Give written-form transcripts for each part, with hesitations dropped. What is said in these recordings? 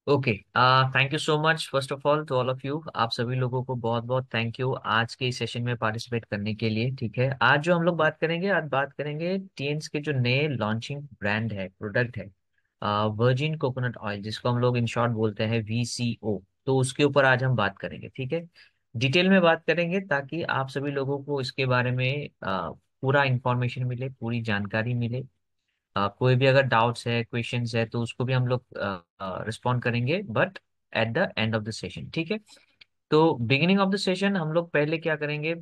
Okay. Thank you so much first of all to all of you. आप सभी लोगों को बहुत बहुत थैंक यू आज के इस सेशन में पार्टिसिपेट करने के लिए। ठीक है, आज जो हम लोग बात करेंगे, आज बात करेंगे टीएन्स के जो नए लॉन्चिंग ब्रांड है, प्रोडक्ट है, वर्जिन कोकोनट ऑयल, जिसको हम लोग इन शॉर्ट बोलते हैं वीसीओ। तो उसके ऊपर आज हम बात करेंगे। ठीक है, डिटेल में बात करेंगे ताकि आप सभी लोगों को इसके बारे में पूरा इंफॉर्मेशन मिले, पूरी जानकारी मिले। कोई भी अगर डाउट्स है, क्वेश्चंस है, तो उसको भी हम लोग रिस्पॉन्ड करेंगे, but at the end of the session. ठीक है, तो बिगिनिंग ऑफ द सेशन हम लोग पहले क्या करेंगे,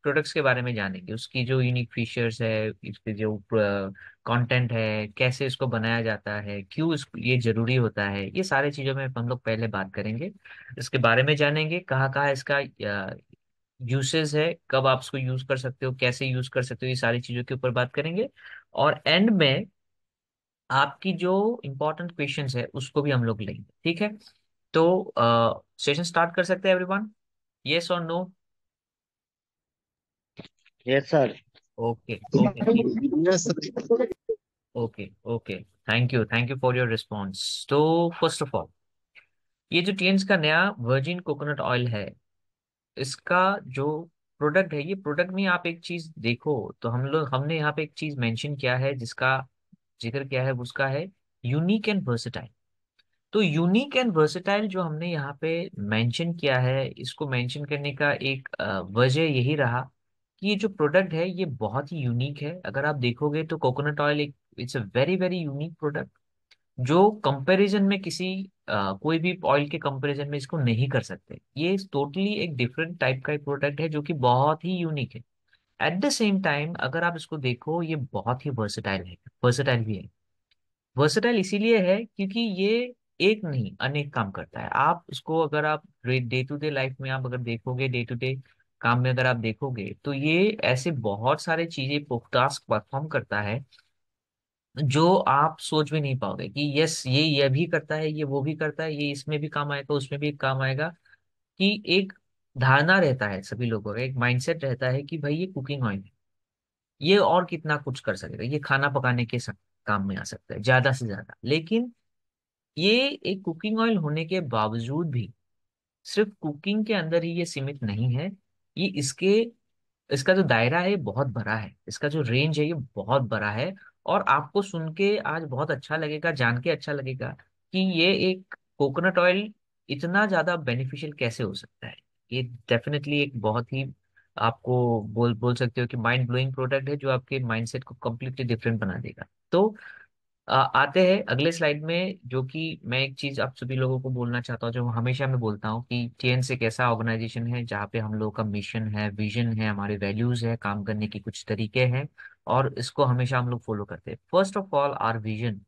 प्रोडक्ट्स के बारे में जानेंगे, उसकी जो यूनिक फीचर्स है, इसके जो कंटेंट है, कैसे इसको बनाया जाता है, क्यों ये जरूरी होता है, ये सारी चीजों में हम लोग पहले बात करेंगे। इसके बारे में जानेंगे, कहाँ कहाँ इसका यूसेस है, कब आप इसको यूज कर सकते हो, कैसे यूज कर सकते हो, ये सारी चीजों के ऊपर बात करेंगे। और एंड में आपकी जो इंपॉर्टेंट क्वेश्चंस है उसको भी हम लोग लेंगे। ठीक है, तो सेशन स्टार्ट कर सकते हैं एवरीवन? यस और no? Yes sir. Okay okay ठीक। Yes. Okay okay, thank you for your response. तो फर्स्ट ऑफ ऑल, ये जो टीएन्स का नया वर्जिन कोकोनट ऑयल है, इसका जो प्रोडक्ट है, ये प्रोडक्ट में आप एक चीज देखो तो हमने यहाँ पे एक चीज मेंशन किया है, जिसका जिक्र किया है, उसका है यूनिक एंड वर्सेटाइल। तो यूनिक एंड वर्सेटाइल जो हमने यहाँ पे मेंशन किया है, इसको मेंशन करने का एक वजह यही रहा कि ये जो प्रोडक्ट है ये बहुत ही यूनिक है। अगर आप देखोगे तो कोकोनट ऑयल एक it's a very very unique product, जो कंपैरिजन में किसी कोई भी ऑयल के कंपैरिजन में इसको नहीं कर सकते। ये टोटली एक डिफरेंट टाइप का एक प्रोडक्ट है जो कि बहुत ही यूनिक है। एट द सेम टाइम अगर आप इसको देखो, ये बहुत ही वर्सेटाइल है, वर्सेटाइल भी है। वर्सेटाइल इसीलिए है क्योंकि ये एक नहीं अनेक काम करता है। आप इसको अगर आप डे टू डे लाइफ में आप अगर देखोगे, डे टू डे काम में अगर आप देखोगे, तो ये ऐसे बहुत सारे चीजें टास्क परफॉर्म करता है जो आप सोच भी नहीं पाओगे कि यस ये भी करता है, ये वो भी करता है, ये इसमें भी काम आएगा, उसमें भी काम आएगा। कि एक धारणा रहता है सभी लोगों का, एक माइंडसेट रहता है कि भाई ये कुकिंग ऑयल है, ये और कितना कुछ कर सकेगा, ये खाना पकाने के काम में आ सकता है ज्यादा से ज्यादा। लेकिन ये एक कुकिंग ऑयल होने के बावजूद भी सिर्फ कुकिंग के अंदर ही ये सीमित नहीं है। ये इसका जो दायरा है ये बहुत बड़ा है, इसका जो रेंज है ये बहुत बड़ा है। और आपको सुन के आज बहुत अच्छा लगेगा, जान के अच्छा लगेगा कि ये एक कोकोनट ऑयल इतना ज्यादा बेनिफिशियल कैसे हो सकता है। ये डेफिनेटली एक बहुत ही आपको बोल बोल सकते हो कि माइंड ब्लोइंग प्रोडक्ट है, जो आपके माइंडसेट को कम्प्लीटली डिफरेंट बना देगा। तो आते हैं अगले स्लाइड में, जो कि मैं एक चीज आप सभी लोगों को बोलना चाहता हूँ, जो हमेशा मैं बोलता हूँ कि टीएन्स एक ऐसा ऑर्गेनाइजेशन है जहाँ पे हम लोगों का मिशन है, विजन है, हमारे वैल्यूज है, काम करने के कुछ तरीके हैं, और इसको हमेशा हम लोग फॉलो करते हैं। First of all are vision.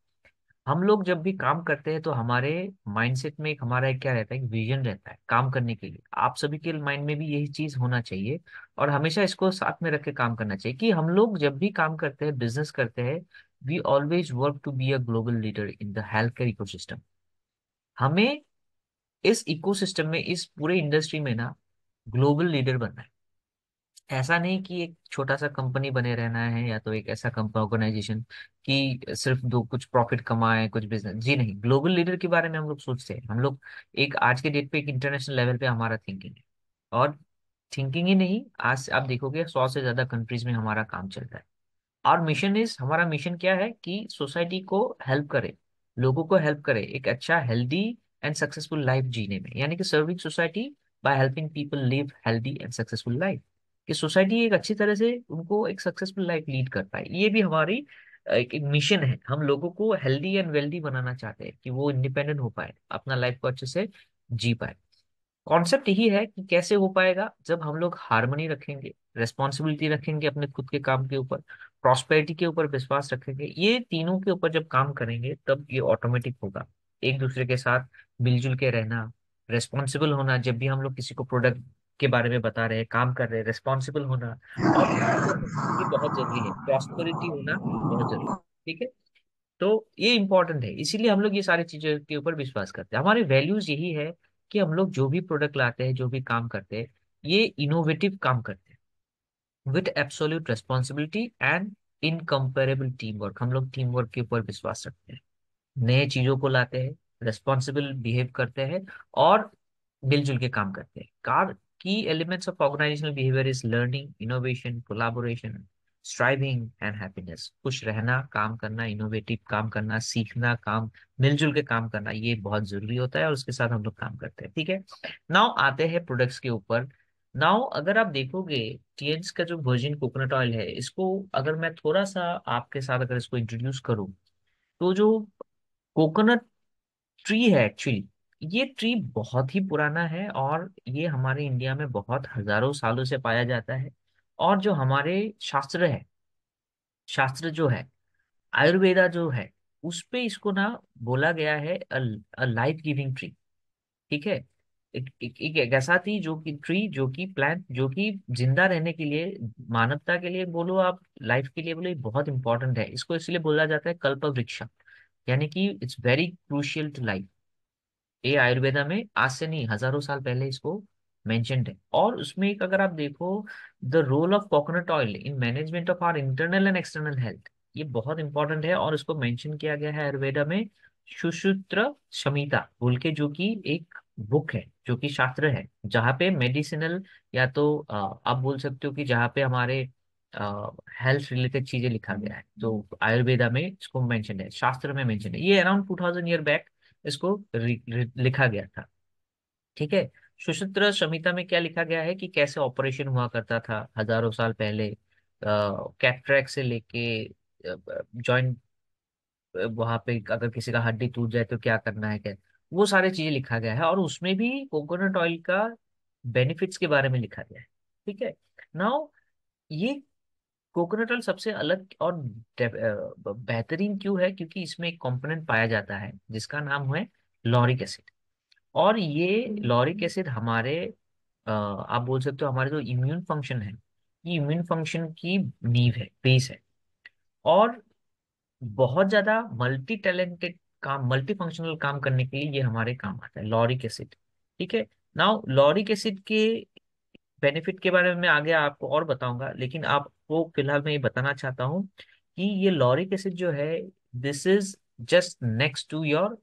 हम लोग जब भी काम करते हैं तो हमारे माइंडसेट में एक हमारा एक क्या रहता है, एक विजन रहता है काम करने के लिए। आप सभी के माइंड में भी यही चीज होना चाहिए, और हमेशा इसको साथ में रख के काम करना चाहिए कि हम लोग जब भी काम करते हैं, बिजनेस करते हैं, we always work to be a global leader in the health care ecosystem. हमें इस इकोसिस्टम में, इस पूरे इंडस्ट्री में ना ग्लोबल लीडर बनना है। ऐसा नहीं कि एक छोटा सा कंपनी बने रहना है, या तो एक ऐसा कंपनी ऑर्गेनाइजेशन कि सिर्फ दो कुछ प्रॉफिट कमाए, कुछ बिजनेस। जी नहीं, ग्लोबल लीडर के बारे में हम लोग सोचते हैं। हम लोग एक आज के डेट पे एक इंटरनेशनल लेवल पे हमारा थिंकिंग है। और थिंकिंग ही नहीं, आज आप देखोगे 100 से ज्यादा कंट्रीज में हमारा काम चलता है। और मिशन इज, हमारा मिशन क्या है कि सोसाइटी को हेल्प करे, लोगों को हेल्प करे एक अच्छा हेल्दी एंड सक्सेसफुल लाइफ जीने में, यानी कि serving society by helping people live healthy and successful life. कि सोसाइटी एक अच्छी तरह से उनको एक सक्सेसफुल लाइफ लीड कर पाए, ये भी हमारी एक मिशन है। हम लोगों को हेल्दी एंड वेल्दी बनाना चाहते हैं कि वो इंडिपेंडेंट हो पाए, अपना लाइफ को अच्छे से जी पाए। कॉन्सेप्ट यही है कि कैसे हो पाएगा, जब हम लोग हार्मनी रखेंगे, रेस्पॉन्सिबिलिटी रखेंगे अपने खुद के काम के ऊपर, प्रॉस्पेरिटी के ऊपर विश्वास रखेंगे, ये तीनों के ऊपर जब काम करेंगे तब ये ऑटोमेटिक होगा। एक दूसरे के साथ मिलजुल के रहना, रेस्पॉन्सिबल होना, जब भी हम लोग किसी को प्रोडक्ट के बारे में बता रहे हैं, काम कर रहे हैं, रेस्पॉन्सिबल होना, और प्रॉस्पर होना ये बहुत जरूरी है, प्रॉस्पेरिटी होना बहुत जरूरी है। ठीक है, तो ये इंपॉर्टेंट है, इसीलिए हम लोग ये सारी चीजों के ऊपर विश्वास करते हैं। हमारे वैल्यूज यही है कि हम लोग जो भी प्रोडक्ट लाते हैं, जो भी काम करते हैं, ये इनोवेटिव काम करते हैं with absolute responsibility and incomparable team work. हम लोग टीम वर्क के ऊपर विश्वास रखते हैं, नए चीजों को लाते हैं, रेस्पॉन्सिबल बिहेव करते हैं और मिलजुल के काम करते हैं। कार की elements of organisational behaviour is learning, innovation, collaboration, striving and happiness. खुश रहना, काम करना, इनोवेटिव काम करना, सीखना, काम मिलजुल के काम करना, ये बहुत जरूरी होता है और उसके साथ हम लोग काम करते हैं। ठीक है, नाउ आते हैं प्रोडक्ट्स के ऊपर। नाउ अगर आप देखोगे टीएनस का जो वर्जिन कोकोनट ऑयल है, इसको अगर मैं थोड़ा सा आपके साथ अगर इसको इंट्रोड्यूस करूँ, तो जो कोकोनट ट्री है एक्चुअली, ये ट्री बहुत ही पुराना है और ये हमारे इंडिया में बहुत हजारों सालों से पाया जाता है। और जो हमारे शास्त्र है, शास्त्र जो है, आयुर्वेदा जो है, उस पे इसको ना बोला गया है अ लाइफ गिविंग ट्री। ठीक है, एक ऐसा थी जो कि ट्री, जो कि प्लांट, जो कि जिंदा रहने के लिए, मानवता के लिए बोलो, आप लाइफ के लिए बोलो, ये बहुत इंपॉर्टेंट है। इसको इसलिए बोला जाता है कल्प वृक्ष, यानी कि it's very crucial to life. ये आयुर्वेदा में आज से नहीं, हजारों साल पहले इसको मेंशन्ड है। और उसमें एक अगर आप देखो, the role of coconut oil in management of our internal and external health, ये बहुत इंपॉर्टेंट है और इसको मेंशन किया गया है आयुर्वेदा में सुश्रुत संहिता बोल के, जो कि एक बुक है, जो कि शास्त्र है, जहाँ पे मेडिसिनल, या तो आप बोल सकते हो कि जहाँ पे हमारे हेल्थ रिलेटेड चीजें लिखा गया है, तो आयुर्वेदा में इसको मेंशन है, शास्त्र में मेंशन है। ये अराउंड 2000 ईयर बैक इसको लिखा गया था। ठीक है, सुश्रुत संहिता में क्या लिखा गया है कि कैसे ऑपरेशन हुआ करता था हजारों साल पहले, कैटरेक्ट से लेके जॉइंट, वहां पे अगर किसी का हड्डी टूट जाए तो क्या करना है, क्या, वो सारी चीजें लिखा गया है और उसमें भी कोकोनट ऑयल का बेनिफिट्स के बारे में लिखा गया है। ठीक है, नाउ ये कोकोनट ऑयल सबसे अलग और बेहतरीन क्यों है, क्योंकि इसमें एक कंपोनेंट पाया जाता है जिसका नाम है लॉरिक एसिड। और ये लॉरिक एसिड हमारे आप बोल सकते हो हमारे जो इम्यून फंक्शन है, ये इम्यून फंक्शन की नींव है, बेस है। और बहुत ज्यादा मल्टी टैलेंटेड काम, मल्टी फंक्शनल काम करने के लिए ये हमारे काम आता है लॉरिक एसिड। ठीक है, नाउ लॉरिक एसिड के बेनिफिट के बारे में मैं आगे आपको और बताऊंगा, लेकिन आपको फिलहाल मैं ये बताना चाहता हूँ कि ये लॉरिक एसिड जो है, this is just next to your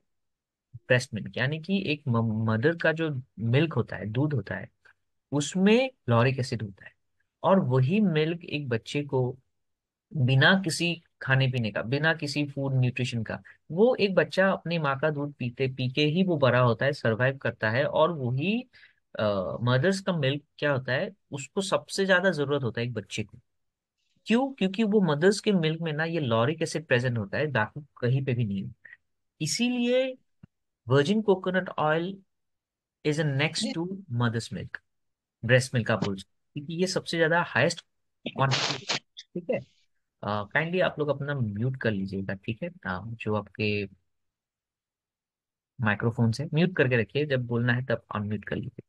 breast milk, यानी कि एक मदर का जो मिल्क होता है, दूध होता है, उसमें लॉरिक एसिड होता है। और वही मिल्क एक बच्चे को बिना किसी खाने पीने का, बिना किसी फूड न्यूट्रिशन का, वो एक बच्चा अपनी माँ का दूध पीते पी के ही वो बड़ा होता है, सरवाइव करता है। और वही मदर्स का मिल्क क्या होता है, उसको सबसे ज्यादा जरूरत होता है एक बच्चे को। क्यों? क्योंकि वो मदर्स के मिल्क में ना ये लॉरिक एसिड प्रेजेंट होता है, बाकी कहीं पे भी नहीं होता है। इसीलिए virgin coconut oil is a next to mother's milk, breast milk आप बोल सकते हो, क्योंकि ये सबसे ज्यादा हाईएस्ट क्वांटिटी। ठीक है, काइंडली आप लोग अपना म्यूट कर लीजिएगा। ठीक है, जो आपके माइक्रोफोन से म्यूट करके रखिए, जब बोलना है तब अनम्यूट कर लीजिए।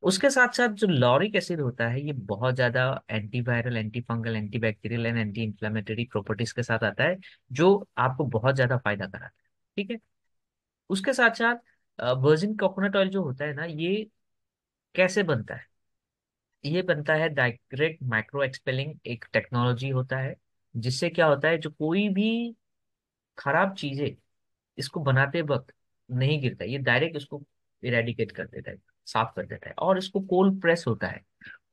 उसके साथ साथ जो लॉरिक एसिड होता है, ये बहुत ज्यादा antiviral, anti fungal, anti bacterial and anti inflammatory properties के साथ आता है, जो आपको बहुत ज्यादा फायदा कराता है। ठीक है, उसके साथ साथ वर्जिन कोकोनट ऑयल जो होता है ना, ये कैसे बनता है? ये बनता है डायरेक्ट माइक्रो एक्सपेलिंग एक टेक्नोलॉजी होता है, जिससे क्या होता है, जो कोई भी खराब चीजें इसको बनाते वक्त नहीं गिरता, ये डायरेक्ट उसको इरेडिकेट कर देता है, साफ कर देता है। और इसको कोल्ड प्रेस होता है।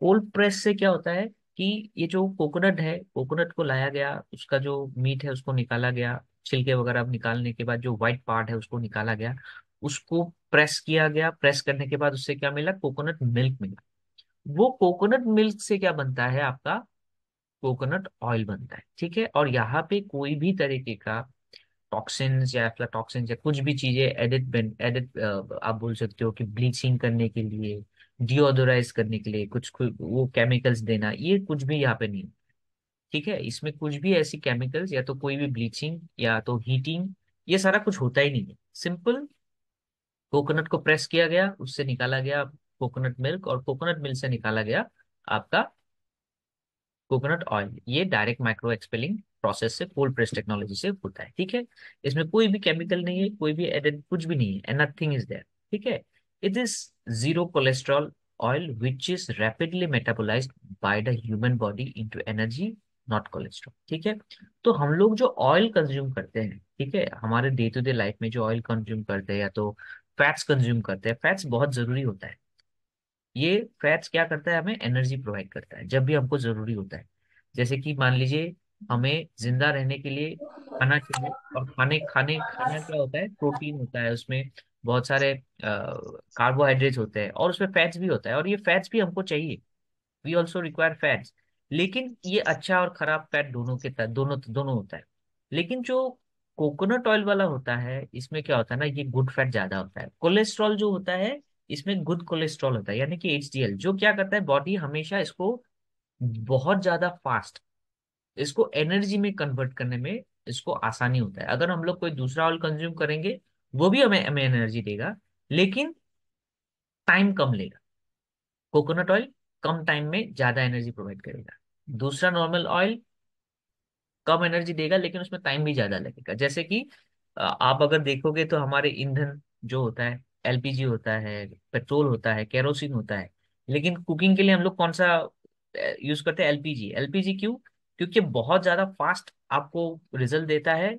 कोल्ड प्रेस से क्या होता है कि ये जो कोकोनट है, कोकोनट को लाया गया, उसका जो मीट है उसको निकाला गया, छिलके वगैरह निकालने के बाद जो व्हाइट पार्ट है उसको निकाला गया, उसको प्रेस किया गया। प्रेस करने के बाद उससे क्या मिला? कोकोनट मिल्क मिला। वो कोकोनट मिल्क से क्या बनता है आपका? कोकोनट ऑयल बनता है। ठीक है, और यहाँ पे कोई भी तरीके का टॉक्सिन्स या एफ्लाटॉक्सिन्स या कुछ भी चीजें एडिट एडिट आप बोल सकते हो कि ब्लीचिंग करने के लिए, डिओडोराइज करने के लिए वो केमिकल्स देना, ये कुछ भी यहाँ पे नहीं। ठीक है, इसमें कुछ भी ऐसी केमिकल्स या तो कोई भी ब्लीचिंग या तो हीटिंग, ये सारा कुछ होता ही नहीं है। सिंपल कोकोनट को प्रेस किया गया, उससे निकाला गया कोकोनट मिल्क, और कोकोनट मिल्क से निकाला गया आपका कोकोनट ऑयल। ये डायरेक्ट माइक्रो एक्सपेलिंग प्रोसेस से, कोल्ड प्रेस टेक्नोलॉजी से होता है। ठीक है, इसमें कोई भी केमिकल नहीं है, कोई भी एडेड कुछ भी नहीं है, एंड नथिंग इज देयर। ठीक है, it is zero cholesterol oil which is rapidly metabolised by the human body into energy not cholesterol. ठीक है। तो हम लोग जो ऑयल कंज्यूम करते हैं, ठीक है, हमारे डे टू डे लाइफ में जो ऑयल कंज्यूम करते हैं या तो फैट्स कंज्यूम करते हैं, फैट्स बहुत जरूरी होता है। ये फैट्स क्या करता है, हमें एनर्जी प्रोवाइड करता है जब भी हमको जरूरी होता है। जैसे कि मान लीजिए हमें जिंदा रहने के लिए खाना चाहिए, और खाना क्या होता है, प्रोटीन होता है उसमें, बहुत सारे कार्बोहाइड्रेट्स होते हैं, और उसमें फैट्स भी होता है, और ये फैट्स भी हमको चाहिए। We also require fats. लेकिन ये अच्छा और खराब फैट दोनों के तहत दोनों दोनों होता है। लेकिन जो कोकोनट ऑयल वाला होता है, इसमें क्या होता है ना, ये गुड फैट ज्यादा होता है। कोलेस्ट्रॉल जो होता है, इसमें गुड कोलेस्ट्रॉल होता है, यानी कि एचडीएल, जो क्या करता है, बॉडी हमेशा इसको बहुत ज्यादा फास्ट, इसको एनर्जी में कन्वर्ट करने में इसको आसानी होता है। अगर हम लोग कोई दूसरा ऑयल कंज्यूम करेंगे, वो भी हमें हमें एनर्जी देगा, लेकिन टाइम कम लेगा। कोकोनट ऑयल कम टाइम में ज्यादा एनर्जी प्रोवाइड करेगा। दूसरा नॉर्मल ऑयल कम एनर्जी देगा, लेकिन उसमें टाइम भी ज्यादा लगेगा। जैसे कि आप अगर देखोगे तो हमारे ईंधन जो होता है, एलपीजी होता है, पेट्रोल होता है, केरोसिन होता है, लेकिन कुकिंग के लिए हम लोग कौन सा यूज करते हैं, एलपीजी। एलपीजी क्यों? क्योंकि बहुत ज्यादा फास्ट आपको रिजल्ट देता है।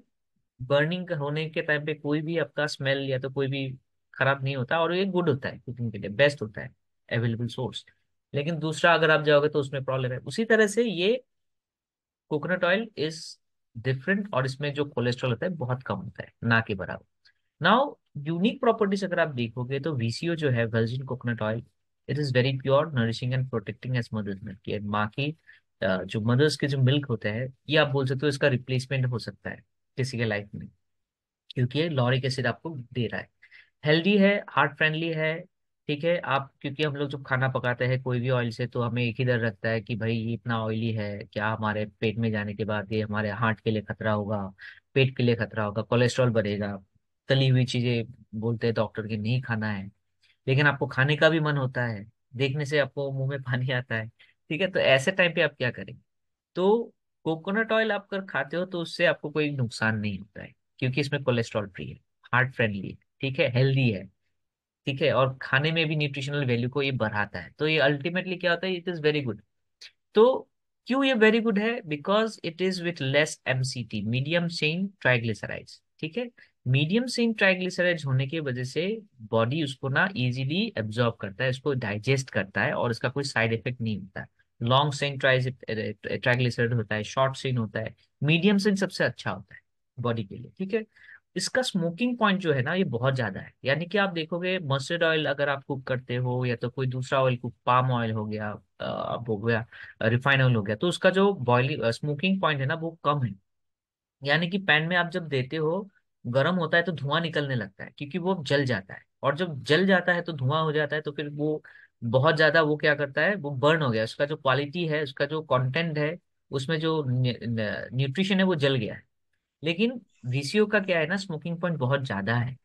बर्निंग होने के टाइम पे कोई भी आपका स्मेल या तो कोई भी खराब नहीं होता, और ये गुड होता है, कुकिंग के लिए बेस्ट होता है, अवेलेबल सोर्स। लेकिन दूसरा अगर आप जाओगे तो उसमें प्रॉब्लम है। उसी तरह से ये कोकोनट ऑयल इज डिफरेंट, और इसमें जो कोलेस्ट्रॉल होता है बहुत कम होता है, ना के बराबर। नाउ यूनिक प्रॉपर्टीज अगर आप देखोगे तो वीसीओ जो है, virgin coconut oil, it is very pure, nourishing and protecting as mother's milk. ये माँ की जो मदर्स के जो मिल्क होते हैं, ये आप बोल सकते हो इसका रिप्लेसमेंट हो सकता है किसी के लाइफ में, क्योंकि ये लॉरिक एसिड आपको दे रहा है। हेल्दी है, हार्ट फ्रेंडली है। ठीक है। आप, क्योंकि हम लोग जब खाना पकाते हैं कोई भी ऑयल से, तो हमें एक ही डर रखता है कि भाई ये इतना ऑयली है, क्या हमारे पेट में जाने के बाद ये हमारे हार्ट के लिए खतरा होगा, पेट के लिए खतरा होगा, कोलेस्ट्रॉल बढ़ेगा। तली हुई चीजें बोलते हैं डॉक्टर की नहीं खाना है, लेकिन आपको खाने का भी मन होता है, देखने से आपको मुंह में पानी आता है। ठीक है। तो ऐसे टाइम पे आप क्या करेंगे? तो कोकोनट ऑयल आप अगर खाते हो तो उससे आपको कोई नुकसान नहीं होता है, क्योंकि इसमें कोलेस्ट्रॉल फ्री है, हार्ट फ्रेंडली है, ठीक है, हेल्दी है। ठीक है। और खाने में भी न्यूट्रिशनल वैल्यू को ये बढ़ाता है। तो ये अल्टीमेटली क्या होता है, इट इज वेरी गुड। तो क्यों ये वेरी गुड है? Because it is with less MCT, medium chain triglycerides. ठीक है। मीडियम चेन ट्राइग्लिसराइड्स होने की वजह से बॉडी उसको ना इजीली एब्जॉर्ब करता है, उसको डाइजेस्ट करता है, और इसका कोई साइड इफेक्ट नहीं होता है। लॉन्ग चेन ट्राइग्लिसराइड होता है, शॉर्ट चेन होता है, मीडियम चेन सबसे अच्छा होता है बॉडी के लिए। ठीक है। इसका स्मोकिंग पॉइंट जो है ना, ये बहुत ज्यादा है। यानी कि आप देखोगे मस्टर्ड ऑयल अगर आप कुक करते हो, या तो कोई दूसरा ऑयल कुक, पाम ऑयल हो गया, अब हो गया रिफाइन ऑयल हो गया, तो उसका जो बॉइलिंग स्मोकिंग पॉइंट है ना, वो कम है। यानी कि पैन में आप जब देते हो, गर्म होता है तो धुआं निकलने लगता है, क्योंकि वो जल जाता है, और जब जल जाता है तो धुआं हो जाता है, तो फिर वो बहुत ज्यादा वो क्या करता है, वो बर्न हो गया, उसका जो क्वालिटी है, उसका जो कंटेंट है, उसमें जो न्यूट्रिशन है वो जल गया है। लेकिन वीसीओ का क्या है ना, स्मोकिंग पॉइंट बहुत ज्यादा है।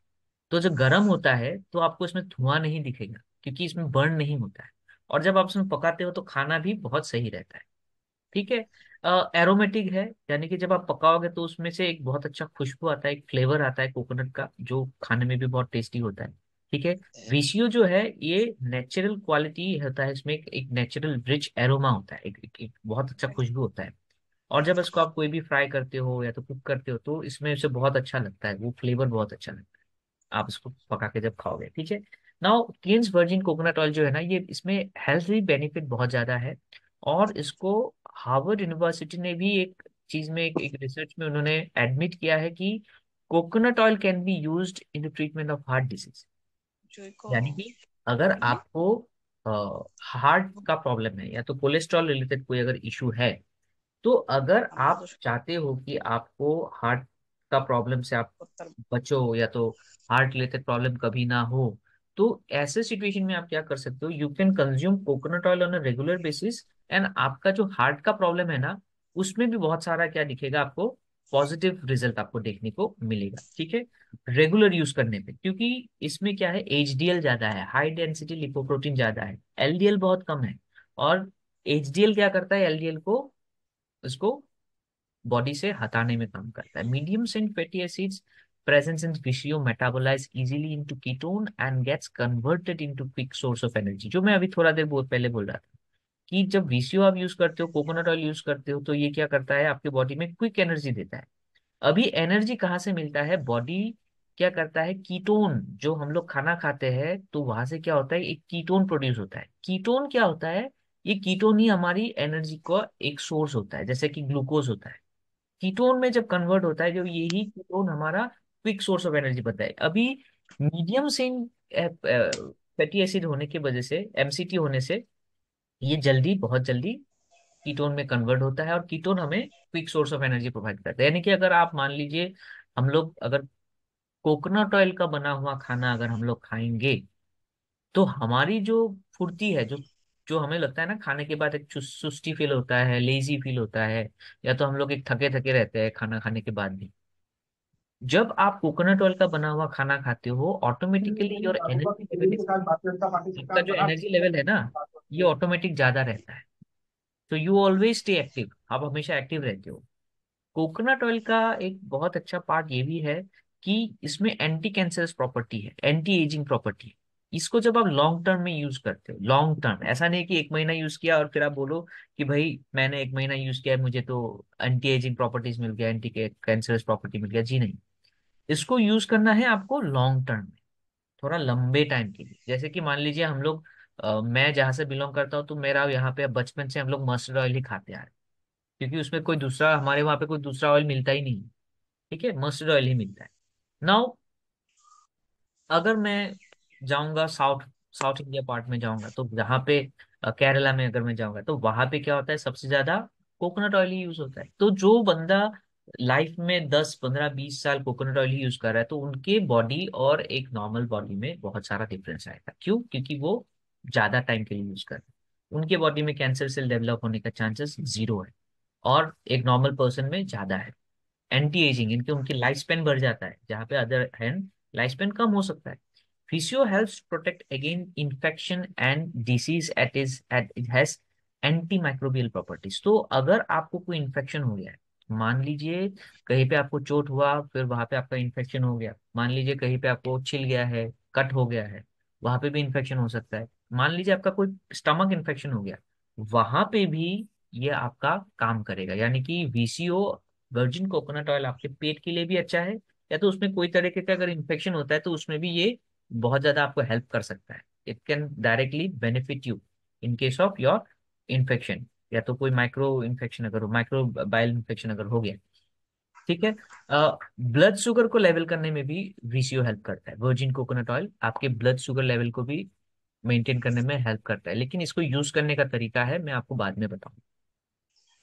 तो जब गर्म होता है तो आपको इसमें धुआं नहीं दिखेगा, क्योंकि इसमें बर्न नहीं होता है। और जब आप इसमें पकाते हो तो खाना भी बहुत सही रहता है। ठीक है। एरोमेटिक है, यानी कि जब आप पकाओगे तो उसमें से एक बहुत अच्छा खुशबू आता है, एक फ्लेवर आता है कोकोनट का, जो खाने में भी बहुत टेस्टी होता है। ठीक है। वीसीओ जो है, ये नेचुरल क्वालिटी होता है, इसमें एक नेचुरल रिच एरोमा होता है, एक बहुत अच्छा खुशबू होता है। और जब इसको आप कोई भी फ्राई करते हो या तो कुक करते हो, तो इसमें उसे बहुत अच्छा लगता है, वो फ्लेवर बहुत अच्छा लगता है आप इसको पका के जब खाओगे। ठीक है। नाउ केन्स वर्जिन कोकोनट ऑयल जो है ना, ये इसमें हेल्थ बेनिफिट बहुत ज्यादा है। और इसको हार्वर्ड यूनिवर्सिटी ने भी एक चीज में, एक रिसर्च में उन्होंने एडमिट किया है कि coconut oil can be used in the treatment of heart disease. यानी कि अगर आपको हार्ट का प्रॉब्लम है, या तो कोलेस्ट्रॉल रिलेटेड कोई अगर इशू है, तो अगर आप चाहते हो कि आपको हार्ट का प्रॉब्लम से आप बचो, या तो हार्ट रिलेटेड प्रॉब्लम कभी ना हो, तो ऐसे सिचुएशन में आप क्या कर सकते हो, you can consume coconut oil on a regular basis. And आपका जो हार्ट का प्रॉब्लम है ना, उसमें भी बहुत सारा क्या दिखेगा आपको, पॉजिटिव रिजल्ट आपको देखने को मिलेगा। ठीक है। रेगुलर यूज करने पे, क्योंकि इसमें क्या है, एचडीएल ज्यादा है, हाई डेंसिटी लिपोप्रोटीन ज्यादा है, एलडीएल बहुत कम है। और एचडीएल क्या करता है, एलडीएल को, उसको बॉडी से हटाने में काम करता है। Medium chain fatty acids presence in visio metabolize easily into ketone and gets converted into quick source of energy, जो मैं अभी थोड़ा देर बहुत पहले बोल रहा था। कि जब VCO आप यूज करते हो, कोकोनट ऑयल यूज करते हो, तो ये क्या करता है, आपके बॉडी में क्विक एनर्जी देता है। अभी एनर्जी कहाँ से मिलता है, बॉडी क्या करता है, कीटोन, जो हम लोग खाना खाते हैं तो वहां से क्या होता है, एक कीटोन प्रोड्यूस होता है। कीटोन क्या होता है, ये कीटोन ही हमारी एनर्जी का एक सोर्स होता है, जैसे कि ग्लूकोज होता है। कीटोन में जब कन्वर्ट होता है, जो यही कीटोन हमारा क्विक सोर्स ऑफ एनर्जी बनता है। अभी मीडियम चेन फैटी एसिड होने की वजह से, MCT होने से, ये जल्दी, बहुत जल्दी कीटोन में कन्वर्ट होता है, और कीटोन हमें quick source of energy provide करता है। यानी कि अगर आप मान लीजिए, हम लोग अगर कोकोनट ऑयल का बना हुआ खाना अगर हम लोग खाएंगे, तो हमारी जो फुर्ती है, जो जो हमें लगता है ना, खाने के बाद एक सुस्ती फील होता है, लेजी फील होता है, या तो हम लोग एक थके थके रहते हैं खाना खाने के बाद भी, जब आप कोकोनट ऑयल का बना हुआ खाना खाते हो, automatically your energy level is, आपका जो एनर्जी लेवल है ना, ये ऑटोमेटिक ज्यादा रहता है। तो यू ऑलवेज स्टे एक्टिव, आप हमेशा एक्टिव रहते हो। कोकोनट ऑयल का एक बहुत अच्छा पार्ट ये भी है कि इसमें एंटी कैंसरस प्रॉपर्टी है, एंटी एजिंग प्रॉपर्टी है। इसको जब आप लॉन्ग टर्म में यूज करते हो, लॉन्ग टर्म, ऐसा नहीं कि एक महीना यूज किया और फिर आप बोलो कि भाई मैंने एक महीना यूज किया है, मुझे तो एंटी एजिंग प्रॉपर्टीज मिल गया, एंटी कैंसरस प्रॉपर्टी मिल गया, जी नहीं। इसको यूज करना है आपको लॉन्ग टर्म में, थोड़ा लंबे टाइम के लिए। जैसे कि मान लीजिए हम लोग, मैं जहाँ से बिलोंग करता हूँ, तो मेरा यहाँ पे बचपन से हम लोग मस्टर्ड ऑयल ही खाते आ रहे हैं, क्योंकि उसमें कोई दूसरा, हमारे वहाँ पे कोई दूसरा ऑयल मिलता ही नहीं है। ठीक है, मस्टर्ड ऑयल ही मिलता है। नाउ अगर मैं जाऊंगा साउथ, साउथ इंडिया पार्ट में जाऊंगा, तो यहाँ पे केरला में अगर मैं जाऊंगा, तो वहां पे क्या होता है, सबसे ज्यादा कोकोनट ऑयल ही यूज होता है। तो जो बंदा लाइफ में 10 15 20 साल कोकोनट ऑयल ही यूज कर रहा है, तो उनके बॉडी और एक नॉर्मल बॉडी में बहुत सारा डिफरेंस आएगा। क्यों? क्योंकि वो ज्यादा टाइम के लिए यूज कर रहे हैं, उनके बॉडी में कैंसर सेल डेवलप होने का चांसेस 0 है, और एक नॉर्मल पर्सन में ज्यादा है। एंटी एजिंग, इनके उनकी लाइफ स्पेन बढ़ जाता है, जहाँ पे अदर हैंड लाइफ स्पेन कम हो सकता है। Physio helps protect again infection and disease, at it has anti microbial properties. तो अगर आपको कोई इन्फेक्शन हो गया है, मान लीजिए कहीं पे आपको चोट हुआ, फिर वहां पे आपका इन्फेक्शन हो गया, मान लीजिए कहीं पे आपको छिल गया है, कट हो गया है, वहां पे भी इन्फेक्शन हो सकता है। मान लीजिए आपका कोई स्टमक इन्फेक्शन हो गया, वहां पे भी ये आपका काम करेगा। यानी कि VCO, वर्जिन कोकोनट ऑयल, आपके पेट के लिए भी अच्छा है, या तो उसमें कोई तरीके का अगर इन्फेक्शन होता है तो उसमें भी ये बहुत ज्यादा आपको हेल्प कर सकता है। It can directly benefit you in case of your infection, या तो कोई माइक्रो इन्फेक्शन अगर हो, माइक्रो बाइल इन्फेक्शन अगर हो गया। ठीक है। ब्लड शुगर को लेवल करने में भी VCO हेल्प करता है। वर्जिन कोकोनट ऑयल आपके ब्लड शुगर लेवल को भी मेंटेन करने में हेल्प करता है, लेकिन इसको यूज करने का तरीका है, मैं आपको बाद में बताऊंगा,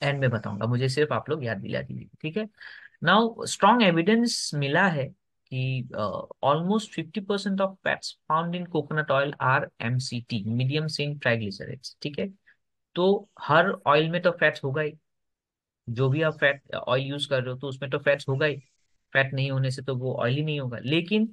एंड में बताऊंगा, मुझे सिर्फ आप लोग याद दिला दीजिए। ठीक है। नाउ स्ट्रॉन्ग एविडेंस मिला है कि almost 50% of fats found in coconut oil are MCT, medium chain triglycerides. ठीक है। तो हर ऑयल में तो फैट्स होगा ही, जो भी आप फैट ऑयल यूज कर रहे हो तो उसमें तो फैट्स होगा ही, फैट नहीं होने से तो वो ऑयल ही नहीं होगा। लेकिन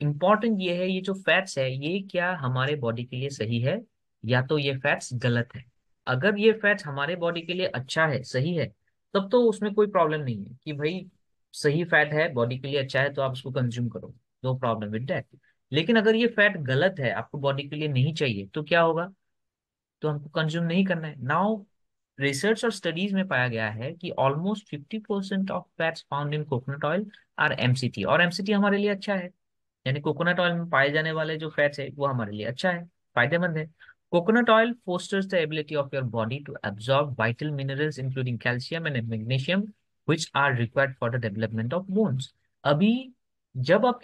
इंपॉर्टेंट ये है, ये जो फैट्स है, ये क्या हमारे बॉडी के लिए सही है, या तो ये फैट्स गलत है। अगर ये फैट्स हमारे बॉडी के लिए अच्छा है, सही है, तब तो उसमें कोई प्रॉब्लम नहीं है कि भाई सही फैट है, बॉडी के लिए अच्छा है, तो आप उसको कंज्यूम करो, नो प्रॉब्लम विद दैट। लेकिन अगर ये फैट गलत है, आपको बॉडी के लिए नहीं चाहिए, तो क्या होगा, तो हमको कंज्यूम नहीं करना है। नाउ रिसर्च और स्टडीज में पाया गया है कि almost 50% of fats found in coconut oil are MCT, और MCT हमारे लिए अच्छा है। यानी कोकोनट ऑयल में पाए जाने वाले जो फैट्स है वो हमारे लिए अच्छा है, फायदेमंद है। Coconut oil fosters the ability of your body to absorb vital minerals including calcium and magnesium which are required for the development of bones. अभी जब आप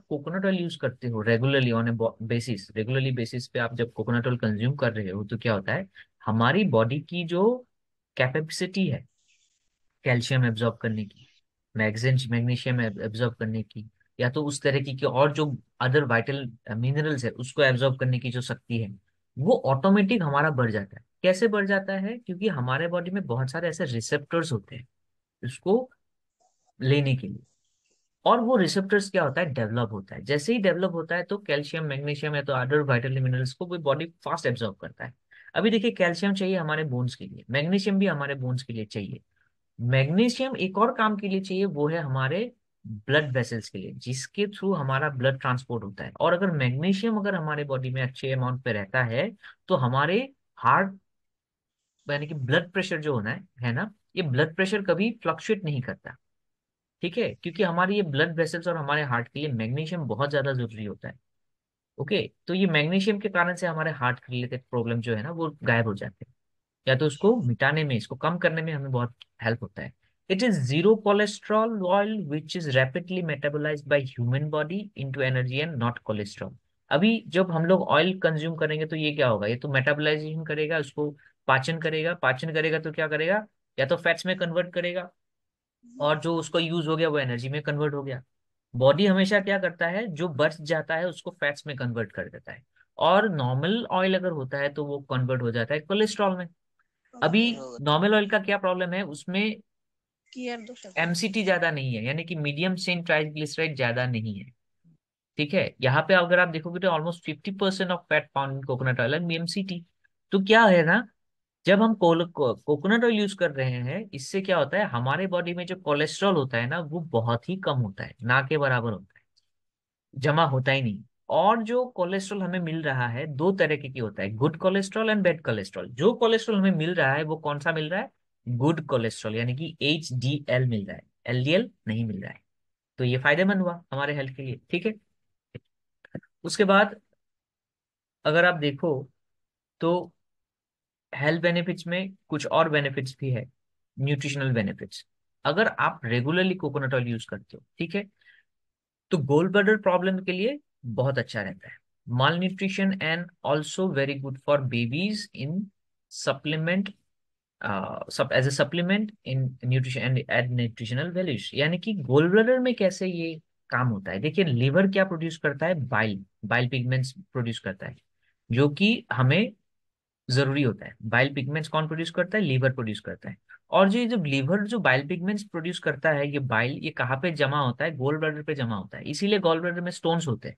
कोकोनट ऑयल यूज करते हो regularly on a basis, regularly basis पे आप जब coconut oil consume कर रहे हो, तो क्या होता है, हमारी बॉडी की जो कैपेसिटी है कैल्शियम एब्जॉर्ब करने की, मैग्नीशियम एब्जॉर्ब करने की, या तो उस तरह की और जो अदर वाइटल मिनरल्स है उसको एब्जॉर्ब करने की जो शक्ति है, वो ऑटोमेटिक हमारा बढ़ जाता है। कैसे बढ़ जाता है? क्योंकि हमारे बॉडी में बहुत सारे ऐसे रिसेप्टर्स होते हैं उसको लेने के लिए, और वो रिसेप्टर्स क्या होता है, डेवलप होता है। जैसे ही डेवलप होता है तो कैल्शियम, मैग्नीशियम या तो अदर वाइटल मिनरल्स को वो बॉडी फास्ट एब्जॉर्ब करता है। अभी देखिए, कैल्शियम चाहिए हमारे बोन्स के लिए, मैग्नीशियम भी हमारे बोन्स के लिए चाहिए। मैग्नीशियम एक और काम के लिए चाहिए, वो है हमारे ब्लड वेसल्स के लिए, जिसके थ्रू हमारा ब्लड ट्रांसपोर्ट होता है। और अगर मैग्नीशियम अगर हमारे बॉडी में अच्छे अमाउंट पे रहता है, तो हमारे हार्ट यानी कि ब्लड प्रेशर जो होना है ना, ये ब्लड प्रेशर कभी फ्लक्चुएट नहीं करता। ठीक है, क्योंकि हमारे ये ब्लड वेसल्स और हमारे हार्ट के लिए मैग्नीशियम बहुत ज्यादा जरूरी होता है। ओके, तो ये मैग्नीशियम के कारण से हमारे हार्ट के रिलेटेड प्रॉब्लम जो है ना वो गायब हो जाते हैं, या तो उसको मिटाने में, इसको कम करने में हमें बहुत हेल्प होता है। It is zero cholesterol oil which is rapidly metabolised by human body into energy and not cholesterol. अभी जब हम लोग ऑयल कंज्यूम करेंगे तो ये क्या होगा, ये तो मेटाबोलाइजेशन करेगा, उसको पाचन करेगा, पाचन करेगा तो क्या करेगा, या तो फैट्स में कन्वर्ट करेगा, और जो उसका यूज हो गया वो एनर्जी में कन्वर्ट हो गया। बॉडी हमेशा क्या करता है, जो बच जाता है उसको फैट्स में कन्वर्ट कर देता है, और नॉर्मल ऑयल अगर होता है तो वो कन्वर्ट हो जाता है कोलेस्ट्रॉल में। अभी नॉर्मल ऑयल का क्या प्रॉब्लम है, उसमें एमसीटी ज्यादा नहीं है, यानी कि मीडियम चेन ट्राइग्लिसराइड ज्यादा नहीं है। ठीक है, यहाँ पे अगर आप देखोगे तो almost 50% of fat found in coconut oil and MCT. तो क्या है ना, जब हम कोकोनट ऑयल यूज कर रहे हैं, इससे क्या होता है, हमारे बॉडी में जो कोलेस्ट्रॉल होता है ना वो बहुत ही कम होता है, ना के बराबर होता है, जमा होता ही नहीं। और जो कोलेस्ट्रॉल हमें मिल रहा है दो तरीके की होता है, good cholesterol and bad cholesterol. जो कोलेस्ट्रॉल हमें मिल रहा है वो कौन सा मिल रहा है, गुड कोलेस्ट्रॉल, यानी कि HDL मिल रहा है, LDL नहीं मिल रहा है। तो ये फायदेमंद हुआ हमारे हेल्थ के लिए। ठीक है, उसके बाद अगर आप देखो तो हेल्थ बेनिफिट्स में कुछ और बेनिफिट्स भी है, न्यूट्रिशनल बेनिफिट्स। अगर आप रेगुलरली कोकोनट ऑयल यूज करते हो, ठीक है, तो गोल ब्लैडर प्रॉब्लम के लिए बहुत अच्छा रहता है। Malnutrition and also very good for babies in supplement, सब as a supplement in nutrition and add nutritional values. यानी कि गोल ब्लैडर में कैसे ये काम होता है, देखिए लीवर क्या प्रोड्यूस करता है, बाइल, बाइल पिगमेंट्स प्रोड्यूस करता है, जो कि हमें जरूरी होता है। बाइल पिगमेंट्स कौन प्रोड्यूस करता है, लीवर प्रोड्यूस करता है। और जो ये जो लीवर जो बाइल पिगमेंट्स प्रोड्यूस करता है, ये बाइल ये कहाँ पे जमा होता है, गोल ब्लैडर पे जमा होता है, इसीलिए गोल ब्लैडर में स्टोन्स होते हैं।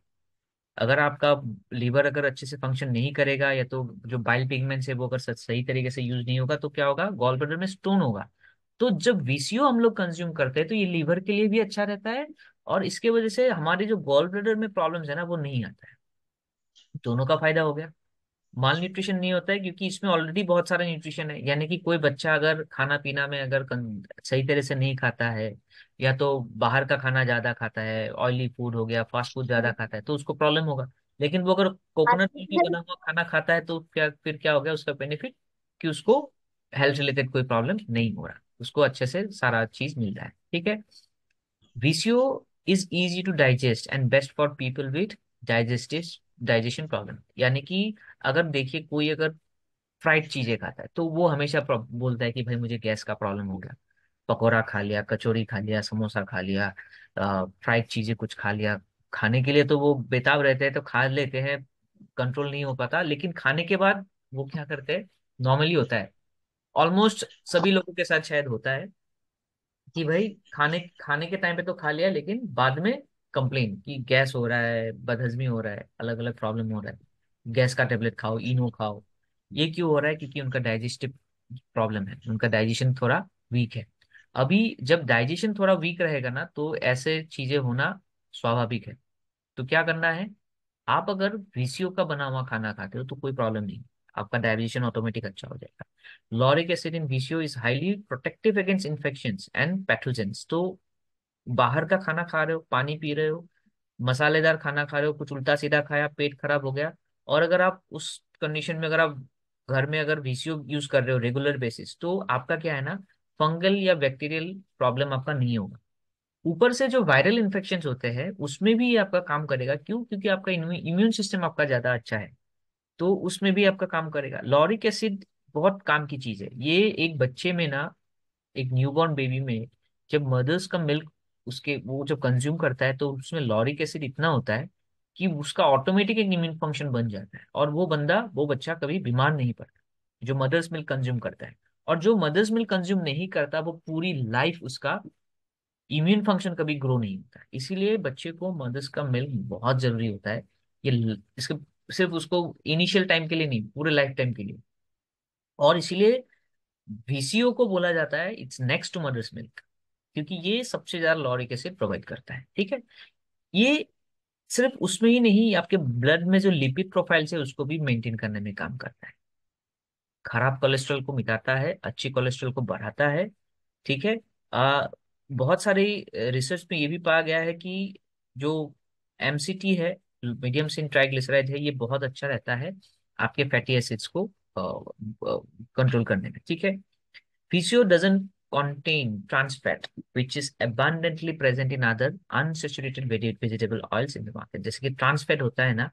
अगर आपका लीवर अगर अच्छे से फंक्शन नहीं करेगा, या तो जो बाइल पिगमेंट्स है वो अगर सही तरीके से यूज नहीं होगा, तो क्या होगा, गॉल ब्लैडर में स्टोन होगा। तो जब VCO हम लोग कंज्यूम करते हैं तो ये लीवर के लिए भी अच्छा रहता है, और इसके वजह से हमारे जो गॉल ब्लैडर में प्रॉब्लम्स है ना वो नहीं आता है। दोनों का फायदा हो गया। माल न्यूट्रिशन नहीं होता है क्योंकि इसमें ऑलरेडी बहुत सारा न्यूट्रिशन है, यानी कि कोई बच्चा अगर खाना पीना में अगर सही तरह से नहीं खाता है, या तो बाहर का खाना ज्यादा खाता है, ऑयली फूड हो गया, फास्ट फूड ज्यादा खाता है, तो उसको प्रॉब्लम होगा। लेकिन वो अगर कोकोनट मिल्क की बना हुआ खाना खाता है तो क्या, फिर क्या हो गया उसका बेनिफिट, कि उसको हेल्थ रिलेटेड कोई प्रॉब्लम नहीं हो रहा, उसको अच्छे से सारा चीज मिल रहा है। ठीक है, VCO is easy to digest and best for people with digestive digestion problem. यानी कि अगर देखिए कोई अगर फ्राइड चीजें खाता है तो वो हमेशा बोलता है कि भाई मुझे गैस का प्रॉब्लम हो गया, पकौड़ा खा लिया, कचौरी खा लिया, समोसा खा लिया, फ्राइड चीजें कुछ खा लिया। खाने के लिए तो वो बेताब रहते हैं तो खा लेते हैं, कंट्रोल नहीं हो पाता, लेकिन खाने के बाद वो क्या करते हैं, नॉर्मली होता है, ऑलमोस्ट सभी लोगों के साथ शायद होता है, कि भाई खाने खाने के टाइम पे तो खा लिया, लेकिन बाद में कंप्लेन कि गैस हो रहा है, बदहजमी हो रहा है, अलग अलग प्रॉब्लम हो रहा है, गैस का टेबलेट खाओ, इनो खाओ। ये क्यों हो रहा है, क्योंकि उनका डाइजेस्टिव प्रॉब्लम है, उनका डाइजेशन थोड़ा वीक है। अभी जब डाइजेशन थोड़ा वीक रहेगा ना तो ऐसे चीजें होना स्वाभाविक है। तो क्या करना है, आप अगर VCO का बना हुआ खाना खाते हो तो कोई प्रॉब्लम नहीं, आपका डाइजेशन ऑटोमेटिक अच्छा हो जाएगा। Lauric acid in VCO is highly protective against infections and pathogens. तो बाहर का खाना खा रहे हो, पानी पी रहे हो, मसालेदार खाना खा रहे हो, कुछ उल्टा सीधा खाया, पेट खराब हो गया, और अगर आप उस कंडीशन में अगर आप घर में अगर VCO यूज कर रहे हो रेगुलर बेसिस, तो आपका क्या है ना, फंगल या बैक्टीरियल प्रॉब्लम आपका नहीं होगा। ऊपर से जो वायरल इन्फेक्शंस होते हैं उसमें भी ये आपका काम करेगा, क्यों, क्योंकि आपका इम्यून सिस्टम आपका ज्यादा अच्छा है, तो उसमें भी आपका काम करेगा। लॉरिक एसिड बहुत काम की चीज है ये, एक बच्चे में ना, एक न्यूबॉर्न बेबी में, जब मदर्स का मिल्क उसके वो जब कंज्यूम करता है तो उसमें लॉरिक एसिड इतना होता है कि उसका ऑटोमेटिक एक इम्यून फंक्शन बन जाता है, और वो बच्चा कभी बीमार नहीं पड़ता, जो मदर्स मिल्क कंज्यूम करता है। और जो मदर्स मिल्क कंज्यूम नहीं करता वो पूरी लाइफ उसका इम्यून फंक्शन कभी ग्रो नहीं होता है। इसीलिए बच्चे को मदर्स का मिल्क बहुत जरूरी होता है। इसके सिर्फ उसको इनिशियल टाइम के लिए नहीं, पूरे लाइफ टाइम के लिए। और इसीलिए VCO को बोला जाता है it's next to mother's milk, क्योंकि ये सबसे ज्यादा लॉरिक एसिड प्रोवाइड करता है। ठीक है, ये सिर्फ उसमें ही नहीं, आपके ब्लड में जो लिपिड प्रोफाइल है उसको भी मेंटेन करने में काम करता है। खराब कोलेस्ट्रॉल को मिटाता है, अच्छी कोलेस्ट्रॉल को बढ़ाता है। ठीक है। आ, बहुत सारी रिसर्च में ये भी पाया गया है कि जो एमसीटी है, मीडियम चेन ट्राइग्लिसराइड है, ये बहुत अच्छा रहता है आपके फैटी एसिड्स को कंट्रोल करने में। ठीक है। PCO doesn't contain trans fat, which is abundantly present in other unsaturated vegetable oils in the market। जैसे कि ट्रांस फैट होता है ना,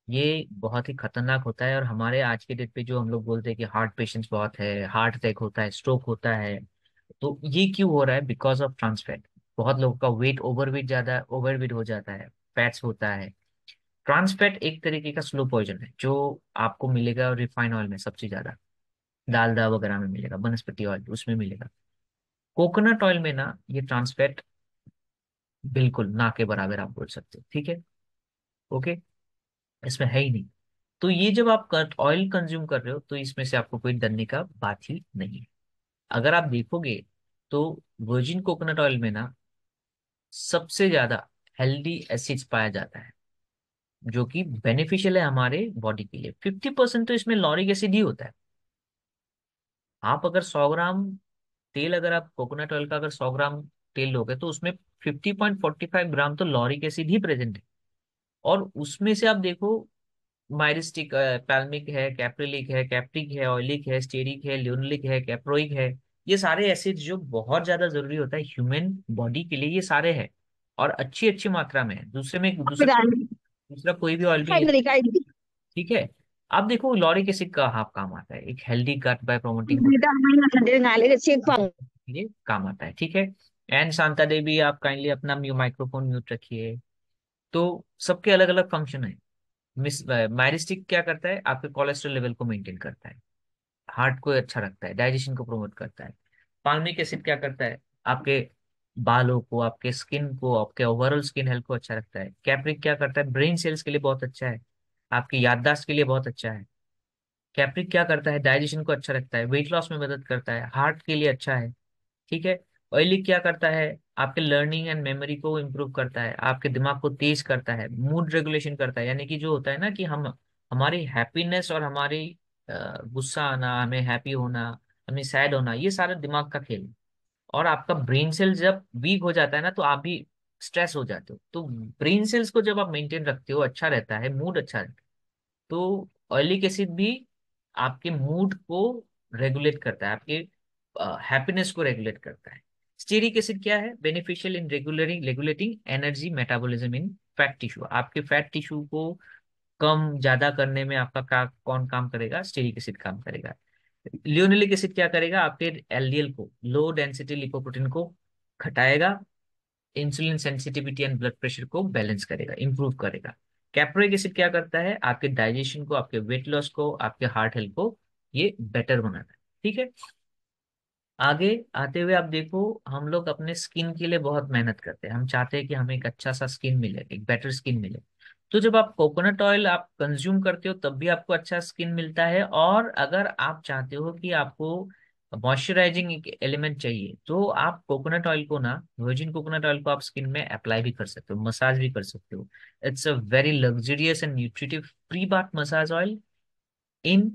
ये बहुत ही खतरनाक होता है। और हमारे आज के डेट पे जो हम लोग बोलते हैं कि हार्ट पेशेंट्स बहुत है, हार्ट अटैक होता है, स्ट्रोक होता है, तो ये क्यों हो रहा है? Because of trans fat. बहुत लोगों का वेट ओवरवेट, ज्यादा ओवरवेट हो जाता है, फैट्स होता है। ट्रांस फैट एक तरीके का स्लो पॉइजन है जो आपको मिलेगा रिफाइन ऑयल में सबसे ज्यादा, डालडा वगैरह में मिलेगा, वनस्पति ऑयल उसमें मिलेगा। कोकोनट ऑयल में ना ये ट्रांसफैट बिल्कुल ना के बराबर आप बोल सकते हो। ठीक है। ओके। इसमें है ही नहीं। तो ये जब आप ऑयल कंज्यूम कर रहे हो तो इसमें से आपको कोई डरने का बात ही नहीं है। अगर आप देखोगे तो वर्जिन कोकोनट ऑयल में ना सबसे ज्यादा हेल्दी एसिड्स पाया जाता है, जो कि बेनिफिशियल है हमारे बॉडी के लिए। 50% तो इसमें लॉरिक एसिड ही होता है। आप अगर 100 ग्राम तेल, अगर आप कोकोनट ऑयल का अगर 100 ग्राम तेल लोगे तो उसमें 50.45 ग्राम तो लॉरिक एसिड ही प्रेजेंट है। और उसमें से आप देखो, माइरिस्टिक, पैल्मिक है, कैप्रिलिक है, कैप्टिक है, ऑयलिक है, स्टेरिक है, लियोनिलिक है, कैप्रोइक है। ये सारे एसिड जो बहुत ज्यादा जरूरी होता है ह्यूमन बॉडी के लिए, ये सारे हैं और अच्छी अच्छी मात्रा में है। दूसरे में दूसरा कोई भी ऑयल भी। ठीक है। अब देखो लॉरिक एसिड का हाफ काम आता है एक हेल्दी गट बाय प्रोमोटिंग, ये काम आता है। ठीक है। एंड शांता देवी, आप काइंडली अपना माइक्रोफोन म्यूट रखिए। तो सबके अलग अलग फंक्शन है। मिस माइरिस्टिक क्या करता है? आपके कोलेस्ट्रॉल लेवल को मेंटेन करता है, हार्ट को अच्छा रखता है, डाइजेशन को प्रमोट करता है। पाल्मिक एसिड क्या करता है? आपके बालों को, आपके स्किन को, आपके ओवरऑल स्किन हेल्थ को अच्छा रखता है। कैप्रिक क्या करता है? ब्रेन सेल्स के लिए बहुत अच्छा है, आपकी याददाश्त के लिए बहुत अच्छा है। कैप्रिक क्या करता है? डाइजेशन को अच्छा रखता है, वेट लॉस में मदद करता है, हार्ट के लिए अच्छा है। ठीक है। ऑयलिक क्या करता है? आपके लर्निंग एंड मेमोरी को इम्प्रूव करता है, आपके दिमाग को तेज करता है, मूड रेगुलेशन करता है। यानी कि जो होता है ना कि हम हमारी हैप्पीनेस और हमारी गुस्सा आना, हमें हैप्पी होना, हमें सैड होना, ये सारा दिमाग का खेल है। और आपका ब्रेन सेल जब वीक हो जाता है ना तो आप भी स्ट्रेस हो जाते हो। तो ब्रेन सेल्स को जब आप मेंटेन रखते हो, अच्छा रहता है, मूड अच्छा रहता है। तो ऑयलिक एसिड भी आपके मूड को रेगुलेट करता है, आपके हैप्पीनेस को रेगुलेट करता है। स्टीरिक एसिड क्या है? Beneficial in regulating regulating energy metabolism in fat tissue. आपके फैट टिश्यू को कम ज्यादा करने में आपका कौन काम करेगा? स्टीरिक एसिड काम करेगा। लियोनिलिक एसिड क्या करेगा? आपके एलडीएल को, लो डेंसिटी लिपोप्रोटीन को घटाएगा, insulin sensitivity and blood pressure को बैलेंस करेगा, इंप्रूव करेगा। कैप्रोइक एसिड क्या करता है? आपके डाइजेशन को, आपके वेट लॉस को, आपके हार्ट हेल्थ को ये बेटर बनाता है। ठीक है। आगे आते हुए आप देखो, हम लोग अपने स्किन के लिए बहुत मेहनत करते हैं, हम चाहते हैं कि हमें एक अच्छा सा स्किन मिले, एक बेटर स्किन मिले। तो जब आप कोकोनट ऑयल आप कंज्यूम करते हो तब भी आपको अच्छा स्किन मिलता है। और अगर आप चाहते हो कि आपको मॉइस्चराइजिंग एक एलिमेंट चाहिए तो आप कोकोनट ऑयल को ना, वर्जिन कोकोनट ऑयल को आप स्किन में अप्लाई भी कर सकते हो, मसाज भी कर सकते हो। It's a very luxurious and nutritive pre bath massage oil in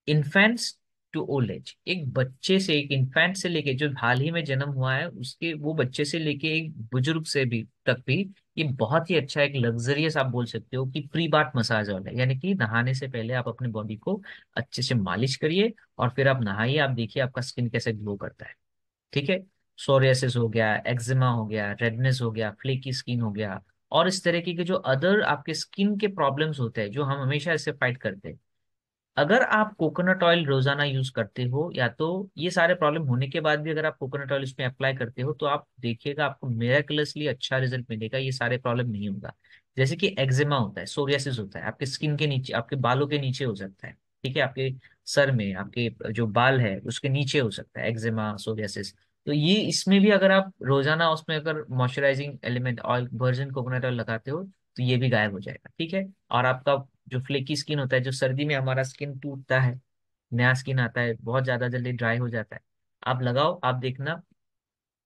infants to old age. एक बच्चे से, एक इन्फेंट से लेके जो हाल ही में जन्म हुआ है उसके, वो बच्चे से लेके एक बुजुर्ग से भी तक भी ये बहुत ही अच्छा, एक लग्जरियस आप बोल सकते हो कि प्री बाथ मसाज ऑयल है। यानी कि नहाने से पहले आप अपने बॉडी को अच्छे से मालिश करिए और फिर आप नहाइए, आप देखिए आपका स्किन कैसे ग्लो करता है। ठीक है। सोरियासिस हो गया, एक्जिमा हो गया, रेडनेस हो गया, फ्लेकी स्किन हो गया, और इस तरीके के जो अदर आपके स्किन के प्रॉब्लम्स होते हैं जो हम हमेशा इससे फाइट करते हैं, अगर आप कोकोनट ऑयल रोजाना यूज करते हो, या तो ये सारे प्रॉब्लम होने के बाद भी अगर आप कोकोनट ऑयल इसमें अप्लाई करते हो तो आप देखिएगा आपको मिरेकलसली अच्छा रिजल्ट मिलेगा, ये सारे प्रॉब्लम नहीं होगा। जैसे कि एक्जिमा होता है, सोरियासिस होता है, आपके स्किन के नीचे, आपके बालों के नीचे हो सकता है। ठीक है। आपके सर में, आपके जो बाल है उसके नीचे हो सकता है एक्जिमा, सोरियासिस। तो ये इसमें भी अगर आप रोजाना उसमें अगर moisturising element oil, virgin coconut oil लगाते हो तो ये भी गायब हो जाएगा। ठीक है। और आपका जो फ्लेकी स्किन होता है, जो सर्दी में हमारा स्किन टूटता है, नया स्किन आता है, बहुत ज्यादा जल्दी ड्राई हो जाता है, आप लगाओ, आप देखना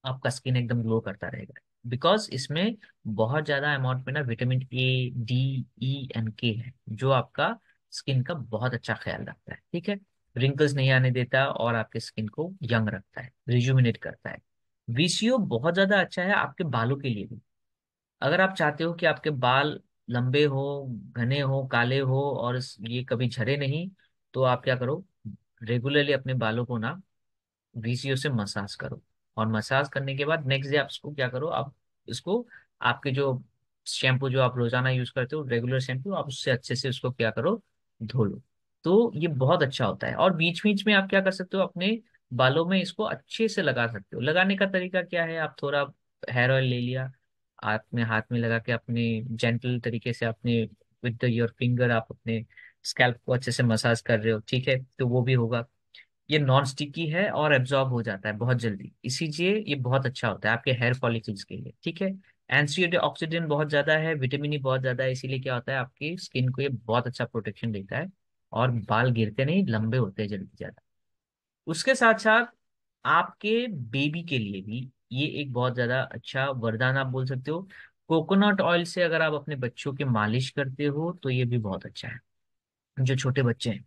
आपका स्किन एकदम ग्लो करता रहेगा। बिकॉज इसमें बहुत ज्यादा अमाउंट में ना vitamin A, D, E and के है, जो आपका स्किन का बहुत अच्छा ख्याल रखता है। ठीक है। रिंकल्स नहीं आने देता और आपके स्किन को यंग रखता है, रिजुमिनेट करता है। वीसीओ बहुत ज्यादा अच्छा है आपके बालों के लिए भी। अगर आप चाहते हो कि आपके बाल लंबे हो, घने हो, काले हो और ये कभी झरे नहीं, तो आप क्या करो, रेगुलरली अपने बालों को ना VCO से मसाज करो। और मसाज करने के बाद नेक्स्ट डे आप इसको क्या करो, आप इसको आपके जो शैम्पू जो आप रोजाना यूज करते हो, रेगुलर शैम्पू, आप उससे अच्छे से उसको क्या करो, धो लो। तो ये बहुत अच्छा होता है। और बीच बीच में आप क्या कर सकते हो, अपने बालों में इसको अच्छे से लगा सकते हो। लगाने का तरीका क्या है, आप थोड़ा हेयर ऑयल ले लिया, अपने हाथ में लगा के अपने जेंटल तरीके से अपने विद योर फिंगर आप अपने स्कैल्प को अच्छे से मसाज कर रहे हो, ठीक है, तो वो भी होगा। ये नॉन स्टिकी है और एब्जॉर्ब हो जाता है बहुत जल्दी, इसीलिए ये बहुत अच्छा होता है आपके हेयर फॉलिकल्स के लिए, ठीक है। एंटीऑक्सीडेंट बहुत ज्यादा है, विटामिन ई बहुत ज्यादा है, इसीलिए क्या होता है आपकी स्किन को ये बहुत अच्छा प्रोटेक्शन देता है। और बाल गिरते नहीं, लंबे होते हैं जल्दी ज्यादा। उसके साथ साथ आपके बेबी के लिए भी ये एक बहुत ज्यादा अच्छा वरदान आप बोल सकते हो। कोकोनट ऑयल से अगर आप अपने बच्चों की मालिश करते हो तो ये भी बहुत अच्छा है, जो छोटे बच्चे हैं।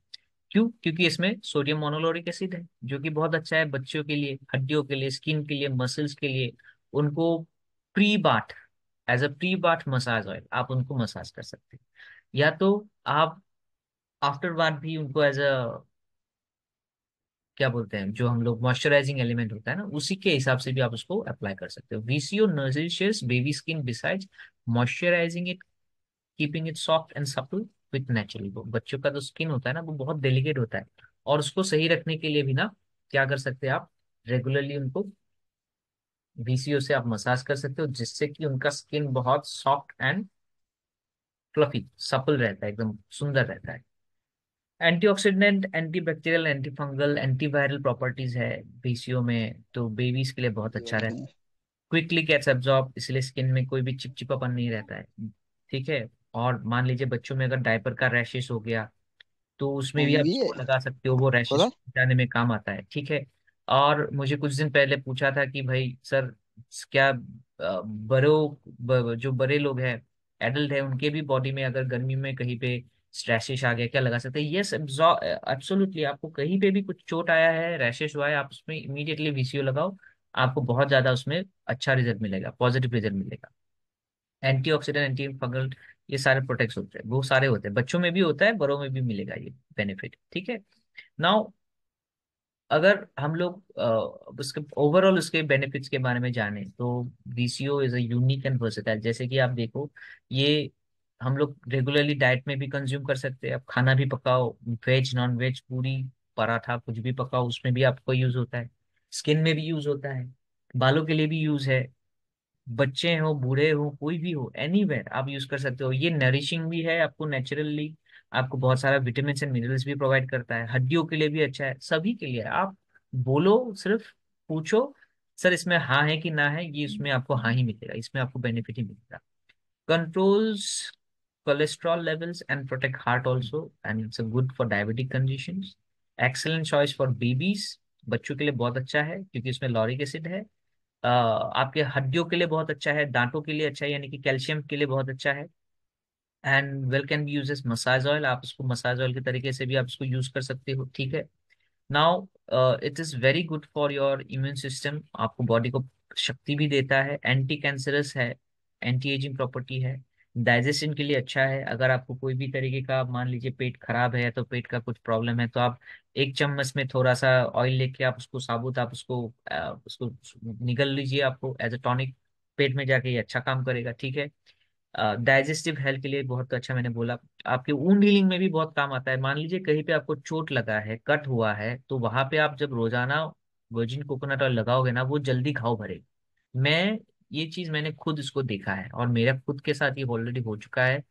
क्यों? क्योंकि इसमें सोडियम मोनोलोरिक एसिड है, जो कि बहुत अच्छा है बच्चों के लिए, हड्डियों के लिए, स्किन के लिए, मसल्स के लिए। उनको pre bath, as a pre bath massage oil आप उनको मसाज कर सकते हैं। या तो आप आफ्टर बाथ भी उनको एज अ क्या बोलते हैं, जो हम लोग मॉइस्चराइजिंग एलिमेंट होता है ना, उसी के हिसाब से भी आप उसको अप्लाई कर सकते हो। VCO nourishes baby skin besides moisturising it, keeping it soft and supple with natural glow. बच्चों का जो स्किन होता है ना वो बहुत डेलिकेट होता है, और उसको सही रखने के लिए भी ना क्या कर सकते हैं आप, रेगुलरली उनको VCO से आप मसाज कर सकते हो, जिससे कि उनका स्किन बहुत सॉफ्ट एंड फ्लफी सपल रहता है, एकदम सुंदर रहता है। Antioxidant, antibacterial, antifungal, antiviral properties है VCO में, तो बेबीज के लिए बहुत ये अच्छा बात रहता है। है। क्विकली गेट्स एब्जॉर्ब, इसलिए स्किन में कोई भी चिपचिपापन नहीं रहता है, ठीक है। और मान लीजिए बच्चों में अगर डायपर का रैशेस हो गया, तो उसमें हाँ, भी ये आप भी है। इसको लगा सकते हो, वो रैशेस पता। को मिटाने में काम आता है, ठीक है। और मुझे कुछ दिन पहले पूछा था कि भाई सर, क्या जो बड़े लोग हैं, एडल्ट है, उनके भी बॉडी में अगर गर्मी में कहीं पे रैशेस आ गया, क्या लगा सकते हैं? Yes, absolutely. आपको कहीं पे भी कुछ चोट आया है, रैशेस हुआ है, आप उसमें इमीडिएटली VCO लगाओ, आपको बहुत ज्यादा उसमें अच्छा रिजल्ट मिलेगा, पॉजिटिव रिजल्ट मिलेगा। एंटीऑक्सीडेंट, एंटी फंगल, ये सारे प्रोटेक्ट होते हैं, वो सारे होते हैं, बच्चों में भी होता है, बड़ों में भी मिलेगा ये बेनिफिट, ठीक है। नाउ अगर हम लोग उसके ओवरऑल उसके बेनिफिट्स के बारे में जाने, तो VCO is a unique and versatile. जैसे कि आप देखो, ये हम लोग रेगुलरली डाइट में भी कंज्यूम कर सकते हैं। आप खाना भी पकाओ, वेज नॉन वेज, पूरी पराठा कुछ भी पकाओ, उसमें भी आपको यूज होता है। स्किन में भी यूज होता है, बालों के लिए भी यूज है, बच्चे हो, बूढ़े हो, कोई भी हो, एनीवेयर आप यूज कर सकते हो। ये नरिशिंग भी है आपको नेचुरली, आपको बहुत सारा विटामिन एंड मिनरल्स भी प्रोवाइड करता है, हड्डियों के लिए भी अच्छा है, सभी के लिए। आप बोलो, सिर्फ पूछो सर इसमें हाँ है कि ना है, ये इसमें आपको हाँ ही मिलेगा, इसमें आपको बेनिफिट ही मिलेगा। Controls cholesterol levels and protect heart also, and it's a good for diabetic conditions. Excellent choice for babies, बच्चों के लिए बहुत अच्छा है क्योंकि इसमें लॉरिक एसिड है। आपके हड्डियों के लिए बहुत अच्छा है, दांतों के लिए अच्छा है, यानी कि कैल्शियम के लिए बहुत अच्छा है। And well can be use as massage oil, आप उसको मसाज ऑयल के तरीके से भी आप इसको यूज कर सकते हो, ठीक है। Now it is very good for your immune system, आपको बॉडी को शक्ति भी देता है, एंटी कैंसरस है, एंटी एजिंग प्रॉपर्टी है, डाइजेशन के लिए अच्छा है। अगर आपको कोई भी तरीके का मान लीजिए पेट खराब है, तो पेट का कुछ प्रॉब्लम है, तो आप एक चम्मच में थोड़ा सा ऑयल लेके आप उसको साबुत आप उसको निगल लीजिए, आपको एज अ टॉनिक पेट में जाके ये अच्छा काम करेगा, ठीक है। डाइजेस्टिव हेल्थ के लिए बहुत अच्छा, मैंने बोला। आपके वुंड हीलिंग में भी बहुत काम आता है। मान लीजिए कहीं पे आपको चोट लगा है, कट हुआ है, तो वहां पे आप जब रोजाना वर्जिन कोकोनट ऑयल लगाओगे ना, वो जल्दी घाव भरेगा। मैं ये चीज मैंने खुद इसको देखा है, और मेरा खुद के साथ ये ऑलरेडी हो चुका है।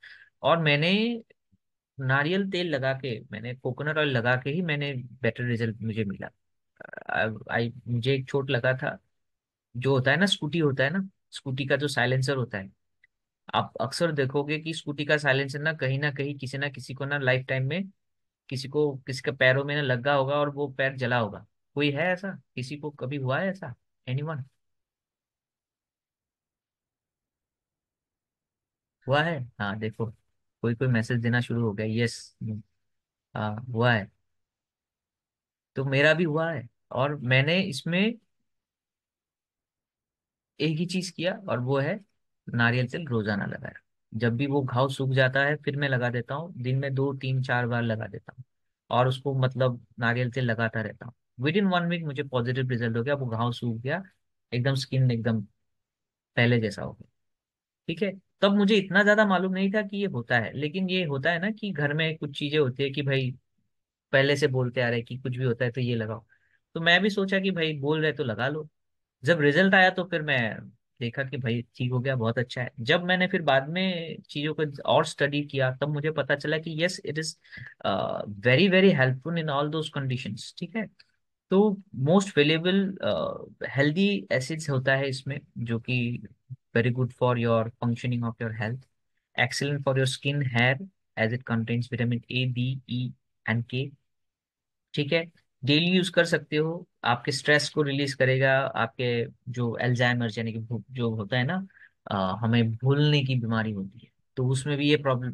और मैंने नारियल तेल लगा के, मैंने कोकोनट ऑयल लगा के ही मैंने बेटर रिजल्ट मुझे मिला। आई मुझे एक चोट लगा था, जो होता है ना स्कूटी होता है ना, स्कूटी का जो साइलेंसर होता है, आप अक्सर देखोगे कि स्कूटी का साइलेंसर ना कहीं किसी ना किसी को ना लाइफ टाइम में किसी को किसी के पैरों में ना लगा होगा और वो पैर जला होगा। कोई है ऐसा? किसी को कभी हुआ है ऐसा? एनीवन हुआ है? हाँ देखो, कोई कोई मैसेज देना शुरू हो गया, यस। हाँ हुआ है। तो मेरा भी हुआ है, और मैंने इसमें एक ही चीज किया, और वो है नारियल तेल रोजाना लगाया। जब भी वो घाव सूख जाता है फिर मैं लगा देता हूँ, दिन में 2 3 4 बार लगा देता हूँ, और उसको मतलब नारियल तेल लगाता रहता हूँ। विद इन 1 वीक मुझे पॉजिटिव रिजल्ट हो गया, वो घाव सूख गया, एकदम स्किन एकदम पहले जैसा हो गया। ठीक है। तब मुझे इतना ज्यादा मालूम नहीं था कि ये होता है, लेकिन ये होता है ना कि घर में कुछ चीजें होती है कि भाई पहले से बोलते आ रहे हैं कि कुछ भी होता है तो ये लगाओ। तो मैं भी सोचा कि भाई बोल रहे तो लगा लो। जब रिजल्ट आया तो फिर मैं देखा कि भाई ठीक हो गया, बहुत अच्छा है। जब मैंने फिर बाद में चीजों को और स्टडी किया तब मुझे पता चला कि yes it is very very helpful in all those conditions. ठीक है। तो मोस्ट वेलेबल हेल्दी एसिड्स होता है इसमें, जो कि very good for your functioning of your health, excellent for your skin hair, as it contains vitamin A, B, E and K. ठीक है। डेली यूज कर सकते हो, आपके स्ट्रेस को रिलीज करेगा, आपके जो एल्जाइमर यानी कि जो होता है ना, हमें भूलने की बीमारी होती है, तो उसमें भी ये प्रॉब्लम,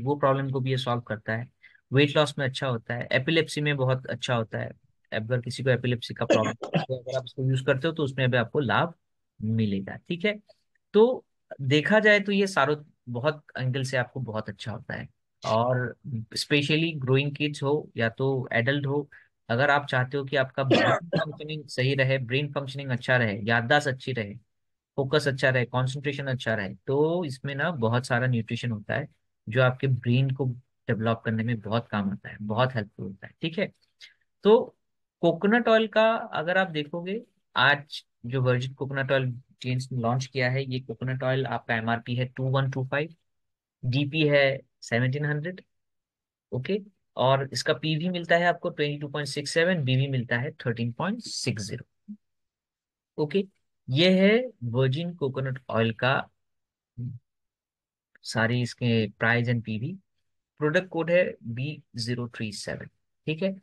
वो प्रॉब्लम को भी ये सॉल्व करता है। वेट लॉस में अच्छा होता है, एपिलेप्सी में बहुत अच्छा होता है। अगर किसी को एपिलेप्सी का प्रॉब्लम, तो अगर आप इसको यूज करते हो तो उसमें भी आपको लाभ मिलेगा। ठीक है। तो देखा जाए तो ये सारों बहुत एंगल से आपको बहुत अच्छा होता है। और स्पेशली ग्रोइंग किड्स हो या तो एडल्ट हो, अगर आप चाहते हो कि आपका ब्रेन फंक्शनिंग सही रहे, ब्रेन फंक्शनिंग अच्छा रहे, याददाश्त अच्छी रहे, फोकस अच्छा रहे, कंसंट्रेशन अच्छा रहे, तो इसमें ना बहुत सारा न्यूट्रिशन होता है जो आपके ब्रेन को डेवलप करने में बहुत काम आता है, बहुत हेल्पफुल होता है। ठीक है। तो कोकोनट ऑयल का अगर आप देखोगे, आज जो वर्जिन कोकोनट ऑयल चेन्स ने लॉन्च किया है, ये कोकोनट ऑयल आपका एमआरपी है 2125, डीपी है 1700। ओके। और इसका पीवी मिलता है आपको 22.67, बीवी मिलता है 13.60। ओके। ये है वर्जिन कोकोनट ऑयल का सारी इसके price and PV. Product code है B037। ठीक है।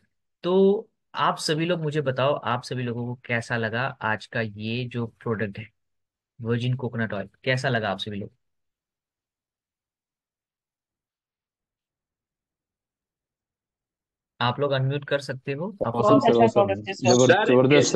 तो आप सभी लोग मुझे बताओ, आप सभी लोगों को कैसा लगा आज का ये जो प्रोडक्ट है, वर्जिन कोकोनट ऑयल, कैसा लगा आप सभी लोग? आप लोग अनम्यूट कर सकते हो, आप औसम अपना। सर, बहुत अच्छा औसम। प्रोडक्ट है सर। जबरदस्त।